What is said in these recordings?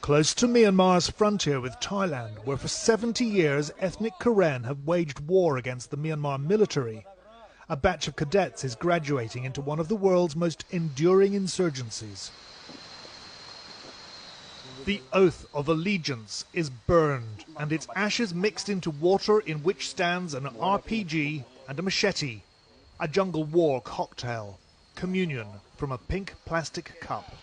Close to Myanmar's frontier with Thailand, where for 70 years ethnic Karen have waged war against the Myanmar military, a batch of cadets is graduating into one of the world's most enduring insurgencies. The oath of allegiance is burned and its ashes mixed into water in which stands an RPG and a machete, a jungle war cocktail, communion from a pink plastic cup.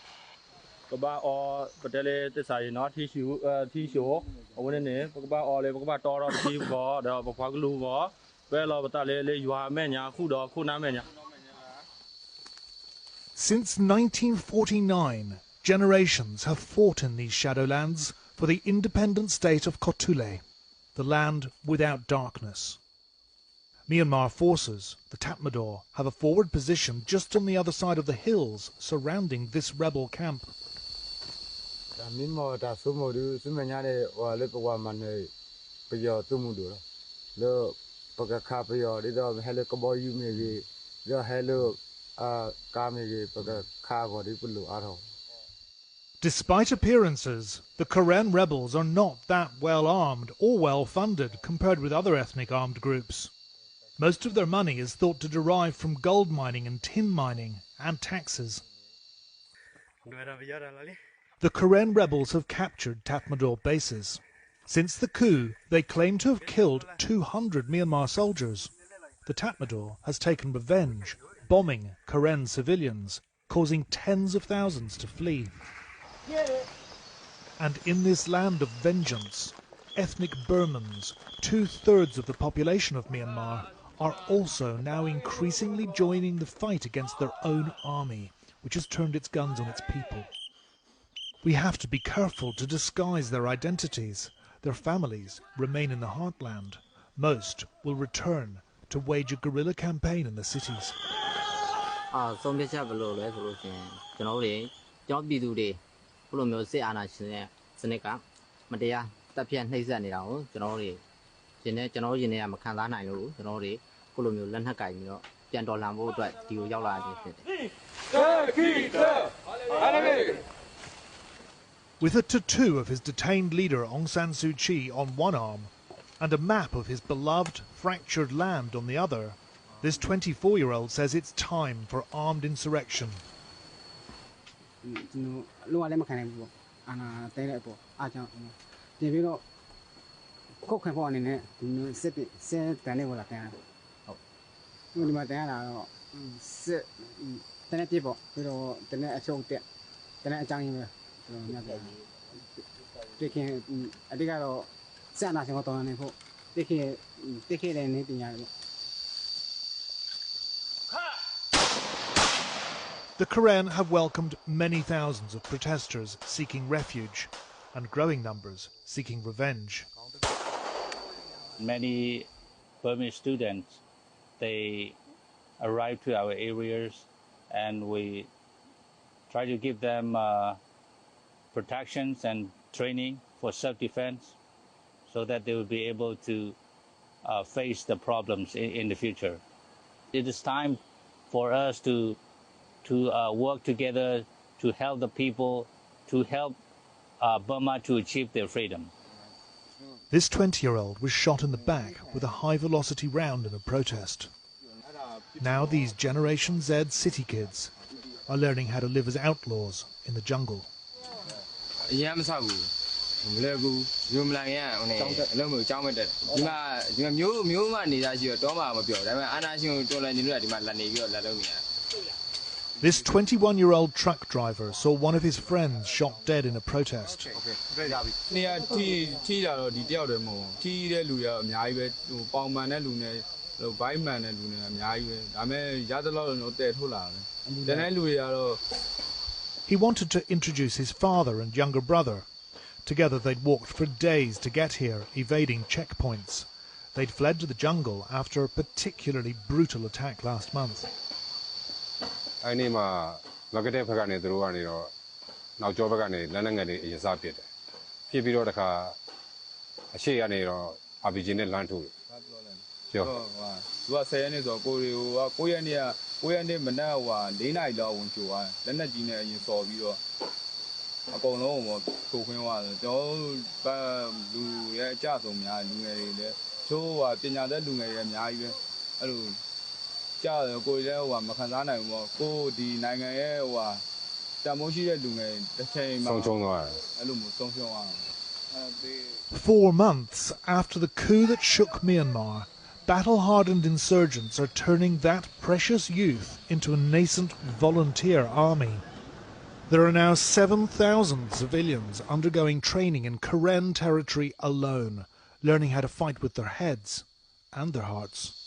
Since 1949, generations have fought in these shadowlands for the independent state of Kotule, the land without darkness. Myanmar forces, the Tatmadaw, have a forward position just on the other side of the hills surrounding this rebel camp. Despite appearances, the Karen rebels are not that well armed or well funded compared with other ethnic armed groups. Most of their money is thought to derive from gold mining and tin mining and taxes. The Karen rebels have captured Tatmadaw bases. Since the coup, they claim to have killed 200 Myanmar soldiers. The Tatmadaw has taken revenge, bombing Karen civilians, causing tens of thousands to flee. And in this land of vengeance, ethnic Burmans, 2/3 of the population of Myanmar, are also now increasingly joining the fight against their own army, which has turned its guns on its people. We have to be careful to disguise their identities. Their families remain in the heartland. Most will return to wage a guerrilla campaign in the cities. With a tattoo of his detained leader Aung San Suu Kyi on one arm and a map of his beloved, fractured land on the other, this 24-year-old says it's time for armed insurrection. The Karen have welcomed many thousands of protesters seeking refuge and growing numbers seeking revenge. Many Burmese students, they arrive to our areas and we try to give them protections and training for self-defense so that they will be able to face the problems in the future. It is time for us to work together to help the people, to help Burma to achieve their freedom. This 20-year-old was shot in the back with a high-velocity round in a protest. Now these Generation Z city kids are learning how to live as outlaws in the jungle. This 21-year-old truck driver saw one of his friends shot dead in a protest. He wanted to introduce his father and younger brother. Together they'd walked for days to get here, evading checkpoints. They'd fled to the jungle after a particularly brutal attack last month. အကုန်လုံးကိုထိုးခွင်းသွားတယ်ကျွန်တော်လူရဲ့အကြဆုံးများလူငယ်တွေလည်းချိုးပညာတတ်လူငယ်တွေအများကြီးပဲအဲ့လိုကြားတယ်ကိုယ်လည်းမခံစားနိုင်ဘူးပေါ့ကိုဒီနိုင်ငံရဲ့တမိုးရှိတဲ့လူငယ်တစ်ချိန်မှာဆုံးရှုံးသွားတယ်အဲ့လိုမျိုးဆုံးရှုံးသွားတယ် 4 months after the coup that shook Myanmar, battle-hardened insurgents are turning that precious youth into a nascent volunteer army. There are now 7,000 civilians undergoing training in Karen territory alone, learning how to fight with their heads and their hearts.